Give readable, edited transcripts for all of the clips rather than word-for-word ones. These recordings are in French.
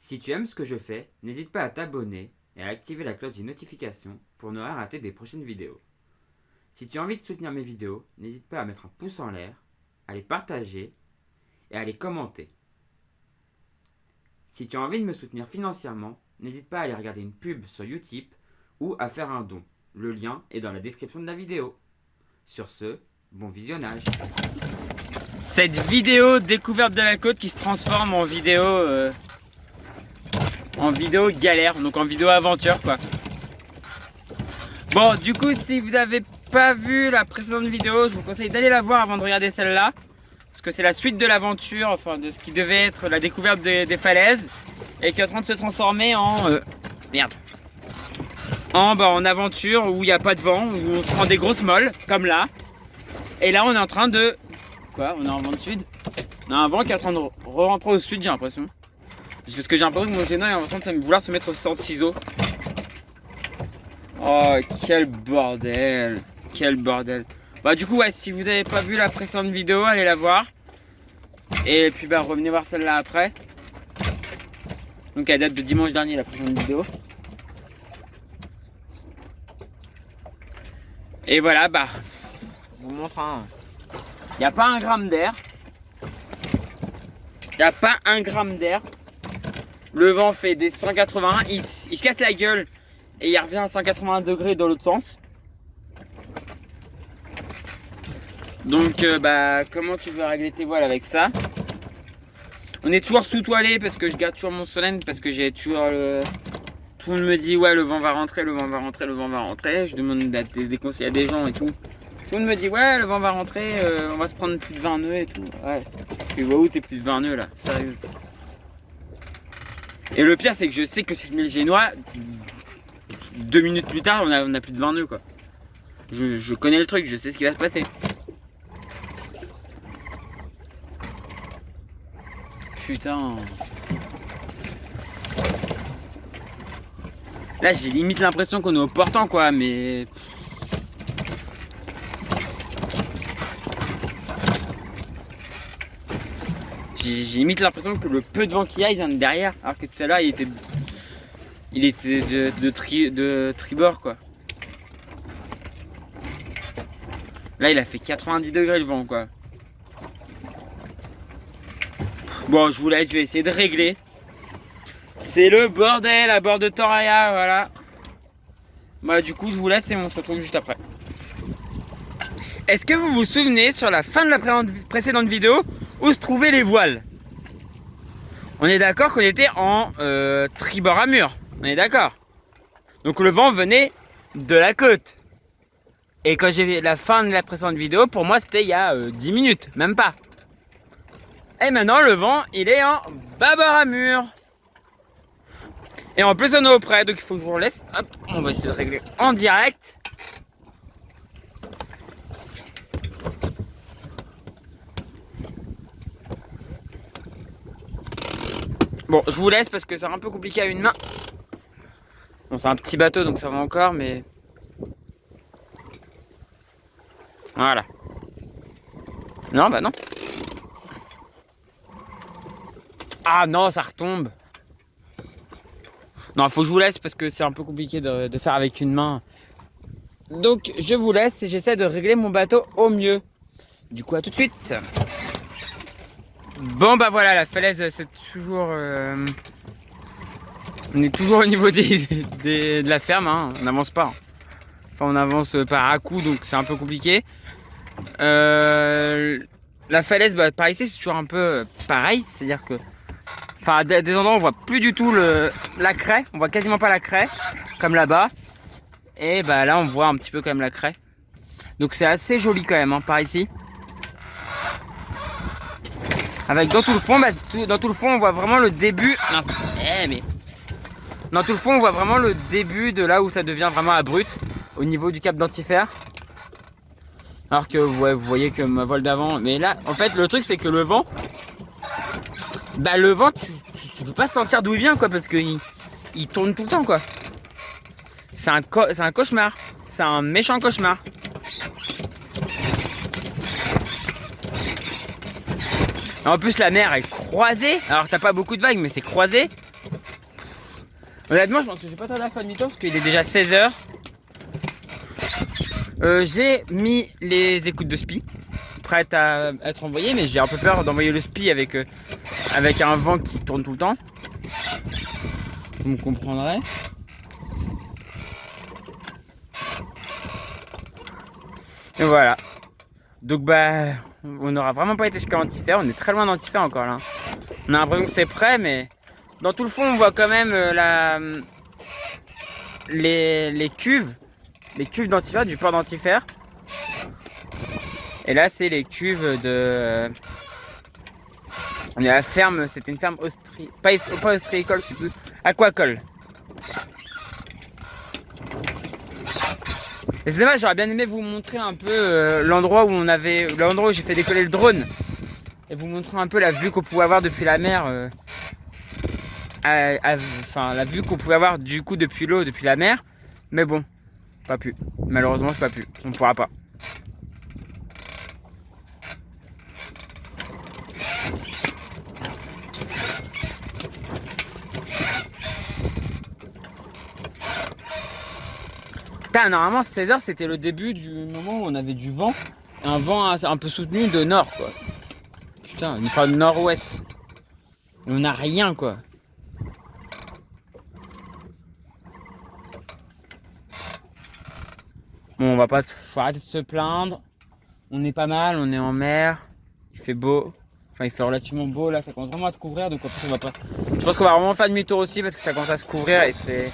Si tu aimes ce que je fais, n'hésite pas à t'abonner et à activer la cloche des notifications pour ne rien rater des prochaines vidéos. Si tu as envie de soutenir mes vidéos, n'hésite pas à mettre un pouce en l'air, à les partager et à les commenter. Si tu as envie de me soutenir financièrement, n'hésite pas à aller regarder une pub sur Utip ou à faire un don. Le lien est dans la description de la vidéo. Sur ce, bon visionnage. Cette vidéo découverte de la côte qui se transforme en vidéo galère, donc en vidéo aventure quoi. Bon, du coup, si vous n'avez pas vu la précédente vidéo, je vous conseille d'aller la voir avant de regarder celle-là, parce que c'est la suite de l'aventure, enfin de ce qui devait être la découverte des falaises, et qui est en train de se transformer en en aventure où il n'y a pas de vent, où on prend des grosses molles, comme là. Et là, on est en train de... Quoi? On est en vent de sud? On a un vent qui est en train de re-rentrer au sud, j'ai l'impression. Parce que j'ai l'impression que mon génant est en train de vouloir se mettre sans ciseaux. Oh, quel bordel. Quel bordel. Bah du coup, ouais, si vous n'avez pas vu la précédente vidéo, allez la voir. Et puis bah revenez voir celle-là après. Donc elle date de dimanche dernier, la prochaine vidéo. Et voilà, bah, je vous montre un... Il n'y a pas un gramme d'air. Il n'y a pas un gramme d'air. Le vent fait des 180, il se casse la gueule et il revient à 180 degrés dans l'autre sens. Donc bah comment tu veux régler tes voiles avec ça? On est toujours sous-toilé parce que je garde toujours mon solène, parce que j'ai toujours le... Tout le monde me dit ouais le vent va rentrer, le vent va rentrer, le vent va rentrer. Je demande des conseils à des gens et tout. Tout le monde me dit ouais le vent va rentrer, on va se prendre plus de 20 nœuds et tout. Ouais. Tu vois où t'es plus de 20 nœuds là? Sérieux. Et le pire c'est que je sais que si je mets le génois, 2 minutes plus tard on a plus de 20 nœuds quoi. Je connais le truc, je sais ce qui va se passer. Putain. Là j'ai limite l'impression qu'on est au portant quoi, mais... J'ai limite l'impression que le peu de vent qu'il y a il vient de derrière, alors que tout à l'heure il était de tribord quoi. Là il a fait 90 degrés le vent quoi. Bon je vous laisse, je vais essayer de régler. C'est le bordel à bord de Toraya, voilà. Bah du coup je vous laisse et on se retrouve juste après. Est-ce que vous vous souvenez sur la fin de la précédente vidéo où se trouvaient les voiles? On est d'accord qu'on était en tribord à mur, on est d'accord. Donc le vent venait de la côte. Et quand j'ai vu la fin de la précédente vidéo, pour moi c'était il y a 10 minutes, même pas. Et maintenant le vent il est en bâbord à mur. Et en plus on est auprès, donc il faut que je vous laisse. Hop, on va essayer de régler en direct. Bon, je vous laisse parce que c'est un peu compliqué à une main. Bon, c'est un petit bateau donc ça va encore, mais... Voilà. Non, bah non. Ah non, ça retombe. Non, faut que je vous laisse parce que c'est un peu compliqué de faire avec une main. Donc, je vous laisse et j'essaie de régler mon bateau au mieux. Du coup, à tout de suite. Bon, bah voilà, la falaise, c'est toujours... On est toujours au niveau de la ferme, hein. On n'avance pas. Hein. Enfin, on avance par à coup, donc c'est un peu compliqué. La falaise, bah, par ici, c'est toujours un peu pareil. C'est-à-dire que... Enfin, à des endroits, on voit plus du tout la craie. On voit quasiment pas la craie, comme là-bas. Et bah là, on voit un petit peu quand même la craie. Donc c'est assez joli quand même, hein, par ici. Avec dans tout le fond, bah, dans tout le fond, on voit vraiment le début. Non, dans tout le fond, on voit vraiment le début de là où ça devient vraiment abrupt, au niveau du cap d'Antifer. Alors que ouais, vous voyez que ma voile d'avant. Mais là, en fait, le truc, c'est que le vent, bah le vent, tu peux pas sentir d'où il vient, quoi, parce que il tourne tout le temps, quoi. C'est un cauchemar. C'est un méchant cauchemar. En plus, la mer, elle croisé. Alors t'as pas beaucoup de vagues, mais c'est croisé. Honnêtement, je pense que je vais pas tarder à faire demi-tour parce qu'il est déjà 16 h. J'ai mis les écoutes de spi prêtes à être envoyées, mais j'ai un peu peur d'envoyer le spi avec un vent qui tourne tout le temps. Vous me comprendrez. Et voilà. Donc bah, on n'aura vraiment pas été jusqu'à Antifer. On est très loin d'Antifer encore là. On a l'impression que c'est prêt, mais dans tout le fond, on voit quand même les cuves d'Antifer, du port d'Antifer. Et là, c'est les cuves de la ferme. C'était une ferme pas ostréicole, je sais plus, aquacole. Et c'est dommage, j'aurais bien aimé vous montrer un peu l'endroit où j'ai fait décoller le drone. Et vous montrer un peu la vue qu'on pouvait avoir depuis la mer. Enfin, la vue qu'on pouvait avoir du coup depuis l'eau, depuis la mer. Mais bon, pas pu. Malheureusement, c'est pas pu. On pourra pas. Putain, normalement 16 h c'était le début du moment où on avait du vent. Un vent un peu soutenu de nord quoi. Putain, enfin de nord-ouest. Et on n'a rien quoi. Bon, faut arrêter de se plaindre. On est pas mal, on est en mer. Il fait beau. Enfin, il fait relativement beau là, ça commence vraiment à se couvrir. Donc après, on va pas. Je pense qu'on va vraiment faire demi-tour aussi parce que ça commence à se couvrir et c'est.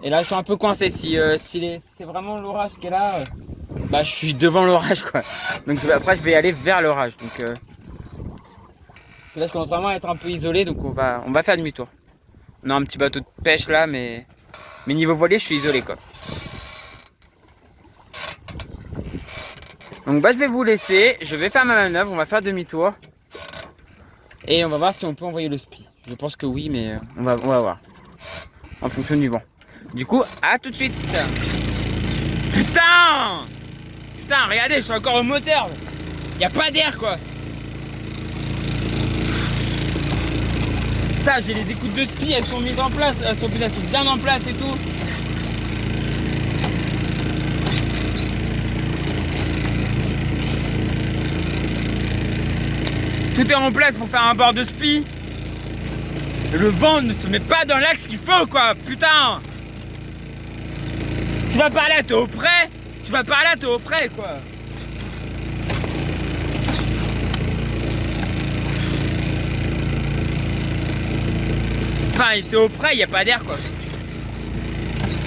Et là, je suis un peu coincé. Si c'est vraiment l'orage qui est là, bah, je suis devant l'orage quoi. Donc après, je vais aller vers l'orage. Donc là, je commence vraiment à être un peu isolé. Donc on va faire demi-tour. On a un petit bateau de pêche là, mais niveau voilier, je suis isolé quoi. Donc bah, je vais vous laisser. Je vais faire ma manœuvre. On va faire demi-tour. Et on va voir si on peut envoyer le spi. Je pense que oui, mais on va voir. En fonction du vent. Du coup, à tout de suite. Putain, regardez, je suis encore au moteur. Y a pas d'air quoi. Putain, j'ai les écoutes de spi, elles sont mises en place. Elles sont bien en place et tout. Tout est en place pour faire un bord de spi. Le vent ne se met pas dans l'axe qu'il faut quoi. Putain. Tu vas par là, t'es au près. Quoi. Enfin, il était au près, il n'y a pas d'air quoi.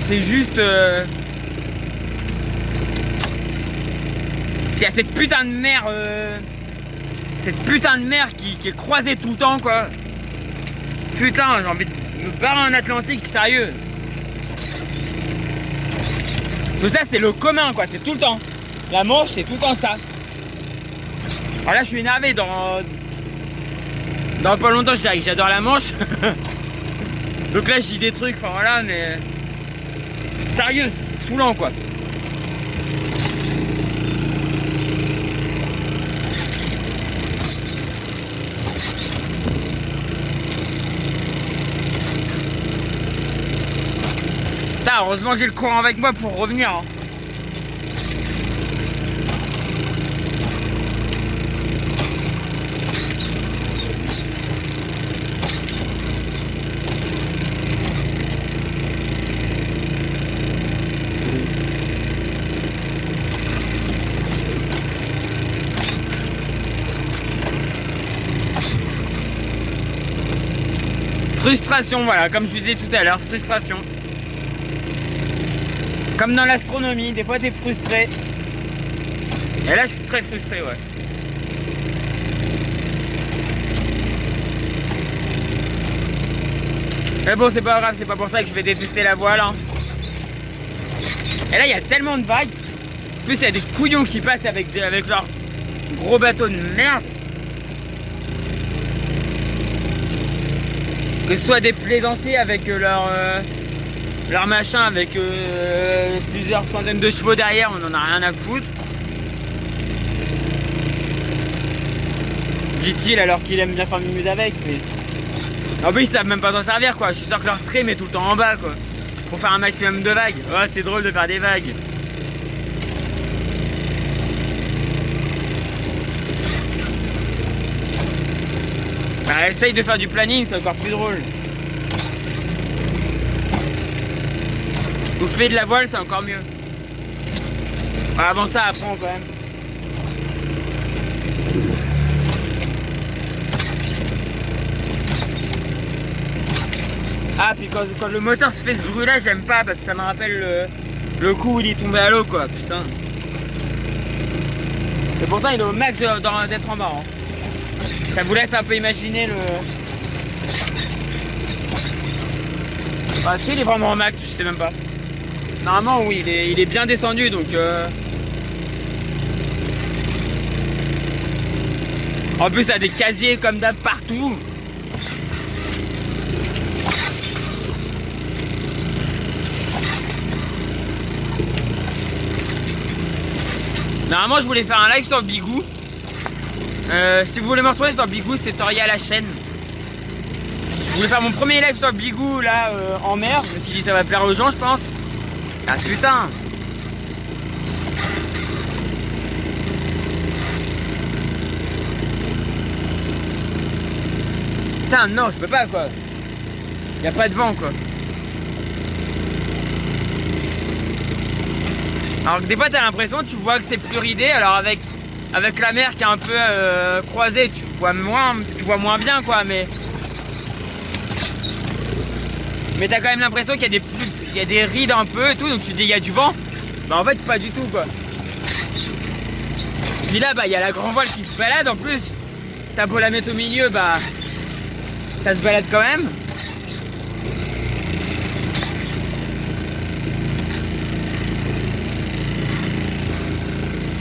C'est juste. Puis il y a cette putain de mer. Qui est croisée tout le temps quoi. Putain, j'ai envie de me barrer en Atlantique, sérieux. Tout ça c'est le commun quoi, c'est tout le temps. La Manche c'est tout le temps ça. Alors là je suis énervé dans pas longtemps je dirais que j'adore la Manche. Donc là je dis des trucs, enfin voilà mais. Sérieux, c'est saoulant quoi. Putain, heureusement que j'ai le courant avec moi pour revenir. Hein. Frustration, voilà, comme je vous disais tout à l'heure, frustration. Comme dans l'astronomie, des fois t'es frustré. Et là je suis très frustré, ouais. Mais bon, c'est pas grave, c'est pas pour ça que je vais détester la voile. Hein. Et là il y a tellement de vagues. En plus il y a des couillons qui passent avec leurs gros bateaux de merde. Que ce soit des plaisanciers avec leur machin avec plusieurs centaines de chevaux derrière, on en a rien à foutre. dit-il, alors qu'il aime bien faire mumuse avec. Mais en plus ils savent même pas s'en servir quoi. Je suis sûr que leur trim est tout le temps en bas quoi. Pour faire un maximum de vagues. Oh, c'est drôle de faire des vagues. Bah, essaye de faire du planning, c'est encore plus drôle. Ou fais de la voile, c'est encore mieux. Voilà, avant ça, apprends quand même. Ah, puis quand le moteur se fait se brûler, j'aime pas parce que ça me rappelle le coup où il est tombé à l'eau, quoi. Putain. Et pourtant, il est au max d'être en bas. Hein. Ça vous laisse un peu imaginer le. Ah, est-ce qu'il est vraiment au max? Je sais même pas. Normalement, oui, il est bien descendu donc. En plus, ça a des casiers comme d'hab partout. Normalement, je voulais faire un live sur Bigou. Si vous voulez me retrouver sur Bigou, c'est Toria la chaîne. Je voulais faire mon premier live sur Bigou là en mer. Je me suis dit ça va plaire aux gens, je pense. Ah putain. Putain, non, je peux pas quoi. Y a pas de vent quoi. Alors que des fois t'as l'impression, tu vois que c'est plus ridé, alors avec la mer qui est un peu croisée, tu vois moins bien quoi, mais t'as quand même l'impression qu'il y a des rides un peu et tout, donc tu te dis il y a du vent, bah en fait pas du tout quoi. Puis là bah il y a la grand voile qui se balade en plus, t'as beau la mettre au milieu, bah ça se balade quand même.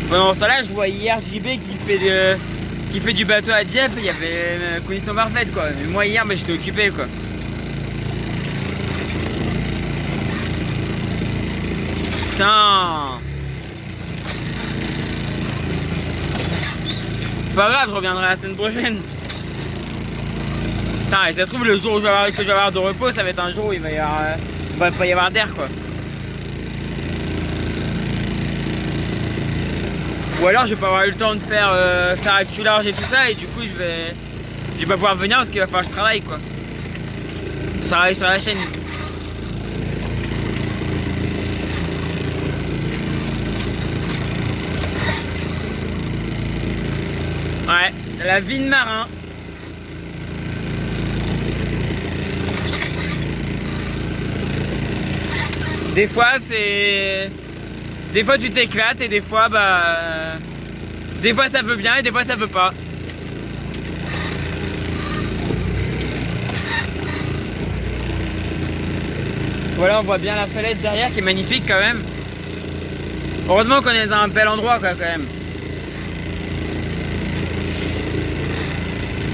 Pendant ce temps-là, je vois hier JB qui fait du bateau à Dieppe, il y avait une condition parfaite quoi. Mais moi hier, bah, j'étais occupé quoi. Putain. Pas grave, je reviendrai la semaine prochaine. Putain, et ça se trouve le jour où que je vais avoir de repos, ça va être un jour où il va pas y avoir d'air quoi. Ou alors je vais pas avoir eu le temps de faire actu large et tout ça et du coup je vais pas pouvoir venir parce qu'il va falloir que je travaille quoi. Je travaille sur la chaîne. Ouais, la vie de marin. Des fois c'est. Des fois tu t'éclates et des fois bah. Des fois ça veut bien et des fois ça veut pas. Voilà, on voit bien la falaise derrière qui est magnifique quand même. Heureusement qu'on est dans un bel endroit quoi, quand même.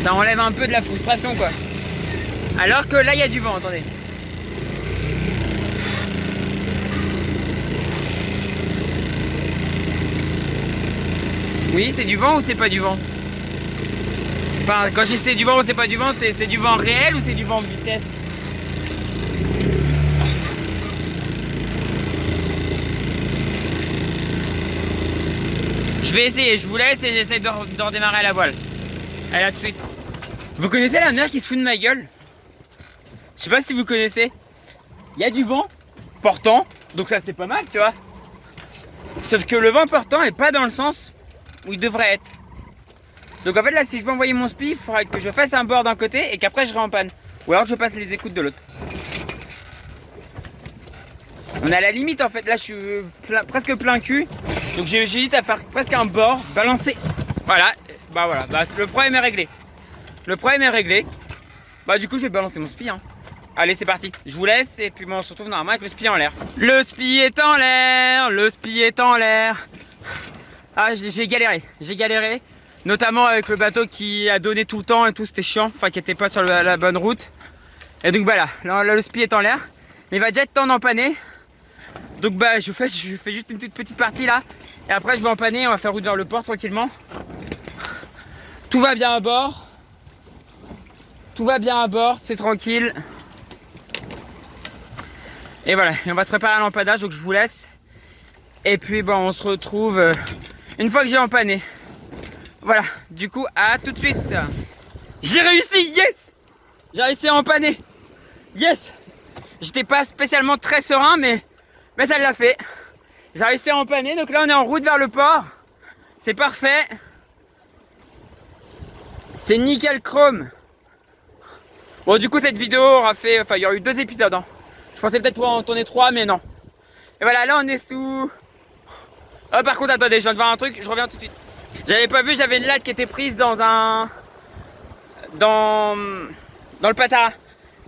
Ça enlève un peu de la frustration quoi. Alors que là il y a du vent, attendez. Oui, c'est du vent ou c'est pas du vent? Enfin, quand je dis c'est du vent ou c'est pas du vent, c'est du vent réel ou c'est du vent de vitesse? Je vais essayer, je vous laisse et j'essaie de redémarrer la voile. Allez, à tout de suite. Vous connaissez la mer qui se fout de ma gueule? Je sais pas si vous connaissez. Il y a du vent portant, donc ça c'est pas mal, tu vois. Sauf que le vent portant est pas dans le sens où il devrait être. Donc en fait là, si je veux envoyer mon spi, il faudrait que je fasse un bord d'un côté et qu'après je serai en panne. Ou alors que je passe les écoutes de l'autre. On est à la limite en fait, là je suis presque plein cul. Donc j'hésite à faire presque un bord, balancer. Voilà, bah voilà, bah, le problème est réglé. Le problème est réglé. Bah du coup je vais balancer mon spi hein. Allez c'est parti, je vous laisse et puis bon, on se retrouve normalement avec le spi en l'air. Le spi est en l'air, le spi est en l'air. Ah j'ai galéré. Notamment avec le bateau qui a donné tout le temps et tout, c'était chiant. Enfin qui était pas sur la bonne route. Et donc voilà, là le spi est en l'air. Mais il va déjà être temps d'empanner. Donc bah je fais juste une toute petite partie là. Et après je vais empanner, on va faire route vers le port tranquillement. Tout va bien à bord. Tout va bien à bord, c'est tranquille. Et voilà, on va se préparer à l'empannage, donc je vous laisse. Et puis bon, on se retrouve une fois que j'ai empanné. Voilà, du coup, à tout de suite. J'ai réussi, yes! J'ai réussi à empanner. Yes! J'étais pas spécialement très serein, mais ça l'a fait. J'ai réussi à empanner, donc là on est en route vers le port. C'est parfait. C'est nickel chrome. Bon, du coup, cette vidéo aura fait... Enfin, il y aura eu 2 épisodes. Hein. Je pensais peut-être pouvoir en tourner 3, mais non. Et voilà, là on est sous... Oh, par contre, attendez, je viens de voir un truc, je reviens tout de suite. J'avais pas vu, j'avais une latte qui était prise dans un... Dans le patara.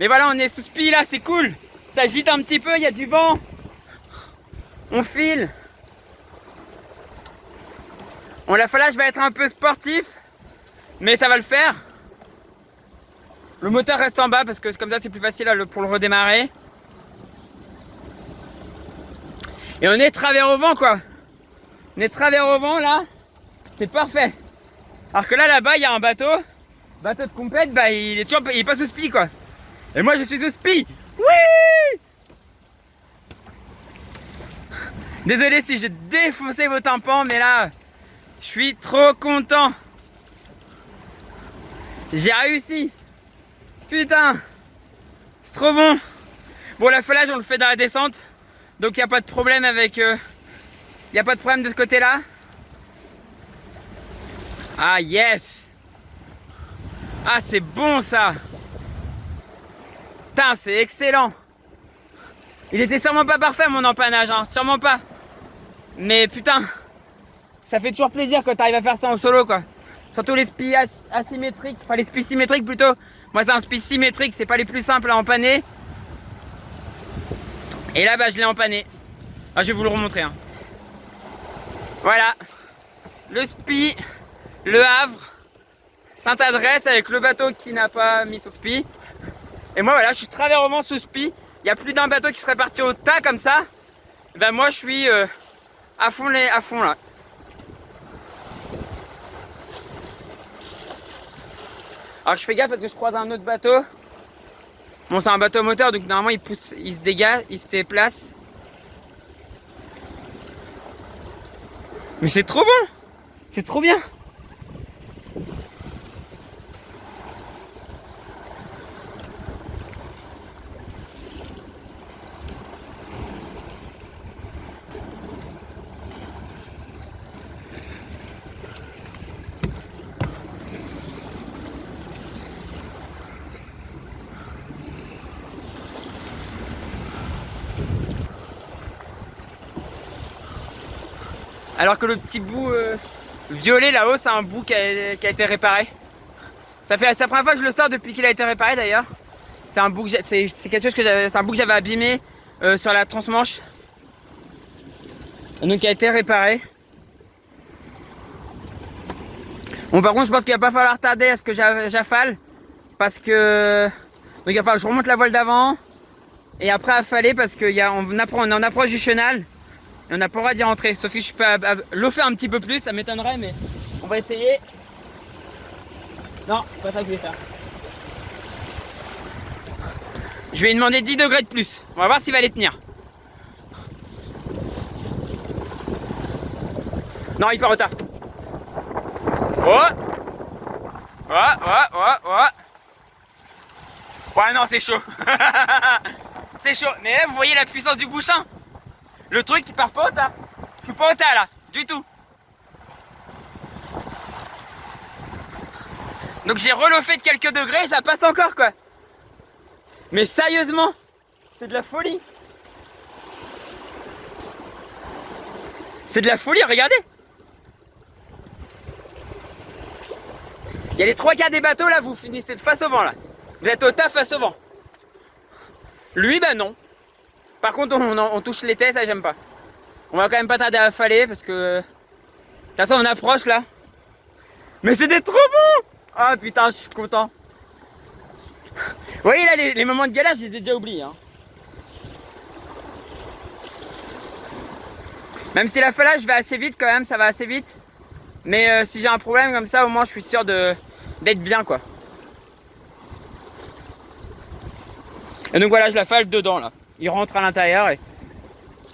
Mais voilà, on est sous spi là, c'est cool. Ça agite un petit peu, il y a du vent. On file. Bon, la falage va être un peu sportif, mais ça va le faire. Le moteur reste en bas parce que comme ça c'est plus facile pour le redémarrer. Et on est travers au vent quoi. On est travers au vent là. C'est parfait. Alors que là-bas il y a un bateau. Bateau de compète, bah il est pas sous spi quoi. Et moi je suis sous spi. Oui. Désolé si j'ai défoncé vos tympans, mais là je suis trop content. J'ai réussi. Putain, c'est trop bon. Bon, l'affolage on le fait dans la descente, donc il n'y a pas de problème avec... Il n'y a pas de problème de ce côté-là. Ah yes. Ah c'est bon ça. Putain, c'est excellent. Il était sûrement pas parfait mon empannage, hein, sûrement pas. Mais putain, ça fait toujours plaisir quand tu arrives à faire ça en solo quoi. Surtout les spis asymétriques, enfin les spis symétriques plutôt. Moi c'est un spi symétrique, c'est pas les plus simples à empanner. Et là bah je l'ai empanné. Ah, je vais vous le remontrer. Hein. Voilà. Le spi, le Havre, Sainte-Adresse avec le bateau qui n'a pas mis son spi. Et moi voilà, je suis travers au vent sous spi. Il y a plus d'un bateau qui serait parti au tas comme ça. Ben moi je suis à fond là. Alors je fais gaffe parce que je croise un autre bateau. Bon c'est un bateau moteur donc normalement il pousse, il se dégage, il se déplace. Mais c'est trop bon. C'est trop bien. Alors que le petit bout violet là-haut, c'est un bout qui a été réparé. C'est la première fois que je le sors depuis qu'il a été réparé d'ailleurs. C'est un bout que c'est quelque chose que c'est un bout que j'avais abîmé sur la transmanche. Donc il a été réparé. Bon par contre je pense qu'il va pas falloir tarder à ce que j'affale. Parce que donc il va falloir que je remonte la voile d'avant. Et après affaler parce qu'on est en approche du chenal. Et on n'a pas le droit d'y rentrer. Sauf que je peux l'offrir un petit peu plus, ça m'étonnerait, mais on va essayer. Non, c'est pas ça que je vais faire. Je vais lui demander 10 degrés de plus. On va voir s'il va les tenir. Non, il part au tas. Oh. Ouais, non, c'est chaud. C'est chaud. Mais là, vous voyez la puissance du bouchon. Le truc, il part pas au tas. Je suis pas au tas, là. Du tout. Donc, j'ai reloffé de quelques degrés et ça passe encore, quoi. Mais sérieusement, c'est de la folie. C'est de la folie, regardez. Il y a les 3 quarts des bateaux, là, vous finissez de face au vent, là. Vous êtes au tas face au vent. Lui, bah non. Par contre, on touche les têtes, ça j'aime pas. On va quand même pas tarder à affaler parce que... De toute façon, on approche là. Mais c'était trop bon. Ah putain, je suis content. Vous voyez là, les moments de galère, je les ai déjà oubliés. Hein. Même si l'affalage va assez vite quand même, ça va assez vite. Mais si j'ai un problème comme ça, au moins je suis sûr d'être bien quoi. Et donc voilà, je la fale dedans là. Il rentre à l'intérieur et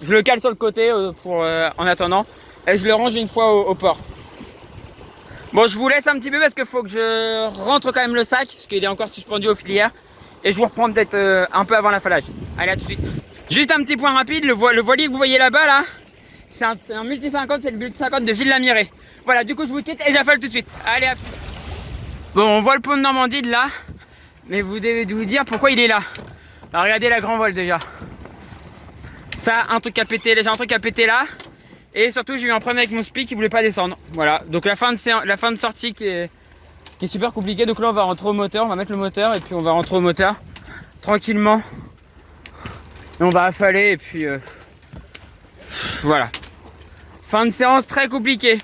je le cale sur le côté en attendant. Et je le range une fois au port. Bon, je vous laisse un petit peu parce qu'il faut que je rentre quand même le sac, parce qu'il est encore suspendu aux filières. Et je vous reprends peut-être un peu avant l'affalage. Allez, à tout de suite. Juste un petit point rapide, le voilier que vous voyez là-bas, là, c'est un multi 50, c'est le multi 50 de Gilles Lamiré. Voilà, du coup je vous quitte et j'affale tout de suite. Allez, à plus. Bon, on voit le pont de Normandie de là, mais vous devez vous dire pourquoi il est là. Alors regardez la grand voile déjà. Ça, un truc à péter, j'ai un truc à péter là. Et surtout j'ai eu un problème avec mon spi qui voulait pas descendre. Voilà, donc la fin de sortie qui est super compliquée. Donc là on va rentrer au moteur, on va mettre le moteur et puis on va rentrer au moteur tranquillement. Et on va affaler et puis voilà. Fin de séance très compliquée.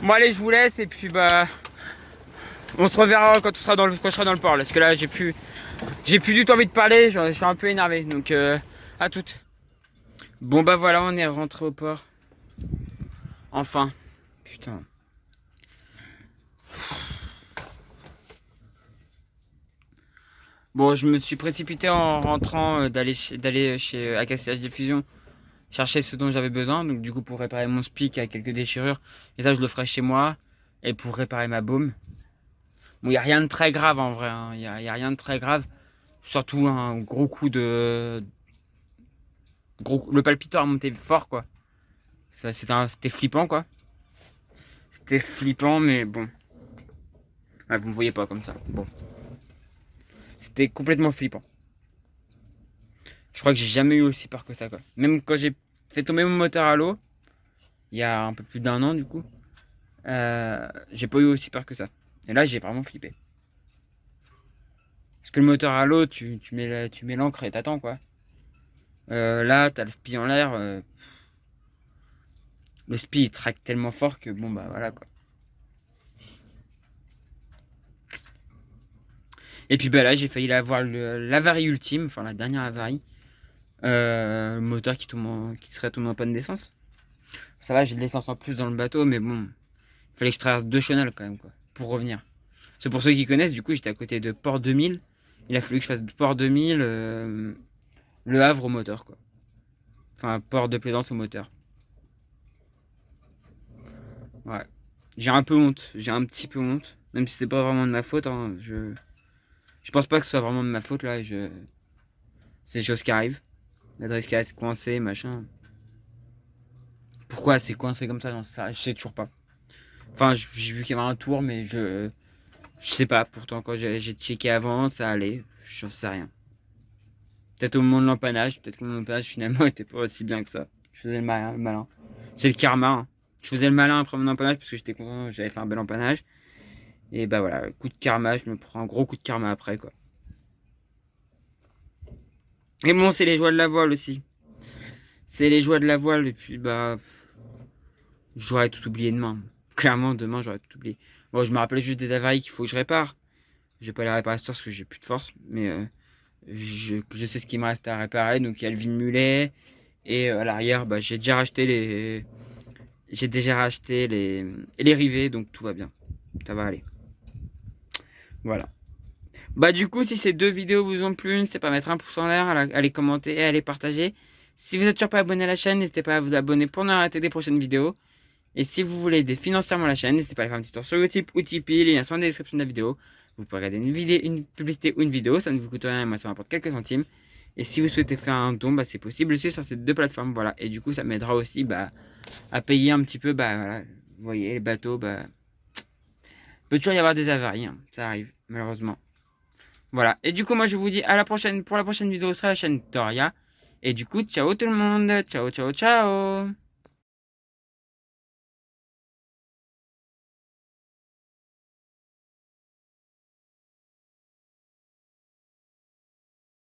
Bon allez, je vous laisse et puis bah on se reverra quand je serai dans le port. Parce que là j'ai plus du tout envie de parler, je suis un peu énervé. Donc à toutes. Bon bah voilà, on est rentré au port. Enfin, putain. Bon, je me suis précipité en rentrant d'aller chez Accastillage Diffusion chercher ce dont j'avais besoin. Donc du coup pour réparer mon spi qui a quelques déchirures. Et ça je le ferai chez moi. Et pour réparer ma baume. Bon, il n'y a rien de très grave en vrai. Il n'y a rien de très grave. Surtout un gros coup de... Le palpiteur a monté fort quoi. C'était flippant quoi. C'était flippant mais bon. Ah, vous me voyez pas comme ça. Bon. C'était complètement flippant. Je crois que j'ai jamais eu aussi peur que ça quoi. Même quand j'ai fait tomber mon moteur à l'eau, il y a un peu plus d'1 an du coup, j'ai pas eu aussi peur que ça. Et là j'ai vraiment flippé. Parce que le moteur à l'eau, tu mets l'encre et t'attends quoi. Là t'as le spi en l'air. Le spi il traque tellement fort que bon bah voilà quoi. Et puis bah là j'ai failli avoir l'avarie ultime, enfin la dernière avarie. Le moteur qui serait tombé en panne d'essence. Ça va, j'ai de l'essence en plus dans le bateau, mais bon, il fallait que je traverse 2 chenals quand même quoi, pour revenir. C'est pour ceux qui connaissent, du coup j'étais à côté de Port 2000. Il a fallu que je fasse Port 2000, Le Havre au moteur quoi. Enfin, port de plaisance au moteur. Ouais. J'ai un peu honte, j'ai un petit peu honte. Même si c'est pas vraiment de ma faute, hein. Je pense pas que ce soit vraiment de ma faute là. C'est des choses qui arrivent. L'adresse qui est coincée, machin. Pourquoi c'est coincé comme ça? Non, ça, je sais toujours pas. Enfin, j'ai vu qu'il y avait un tour, mais je sais pas. Pourtant, quand j'ai checké avant, ça allait. J'en sais rien. Peut-être au moment de l'empannage. Peut-être que mon empannage finalement était pas aussi bien que ça. Je faisais le malin. C'est le karma. Hein. Je faisais le malin après mon empannage parce que j'étais content, j'avais fait un bel empannage. Et bah voilà, coup de karma, je me prends un gros coup de karma après quoi. Et bon, c'est les joies de la voile aussi. C'est les joies de la voile et puis bah j'aurais tout oublié demain. Clairement demain j'aurais tout oublié. Bon, je me rappelle juste des avaries qu'il faut que je répare. Je vais pas les réparer ce soir parce que j'ai plus de force, mais je sais ce qu'il me reste à réparer. Donc il y a le vide-mulet et à l'arrière, bah j'ai déjà racheté les rivets, donc tout va bien. Ça va aller. Voilà. Bah du coup, si ces 2 vidéos vous ont plu, n'hésitez pas à mettre un pouce en l'air, à les commenter et à les partager. Si vous n'êtes toujours pas abonné à la chaîne, n'hésitez pas à vous abonner pour ne rater des prochaines vidéos. Et si vous voulez aider financièrement la chaîne, n'hésitez pas à faire un petit tour sur Utip ou Tipeee, les liens sont dans la description de la vidéo. Vous pouvez regarder une publicité ou une vidéo, ça ne vous coûte rien et moi ça m'apporte quelques centimes. Et si vous souhaitez faire un don, bah c'est possible aussi sur ces 2 plateformes, voilà. Et du coup, ça m'aidera aussi à payer un petit peu, voilà. Vous voyez, les bateaux, peut toujours y avoir des avaries, hein. Ça arrive, malheureusement. Voilà. Et du coup, moi, je vous dis à la prochaine pour la prochaine vidéo sur la chaîne Doria. Et du coup, ciao tout le monde. Ciao, ciao, ciao.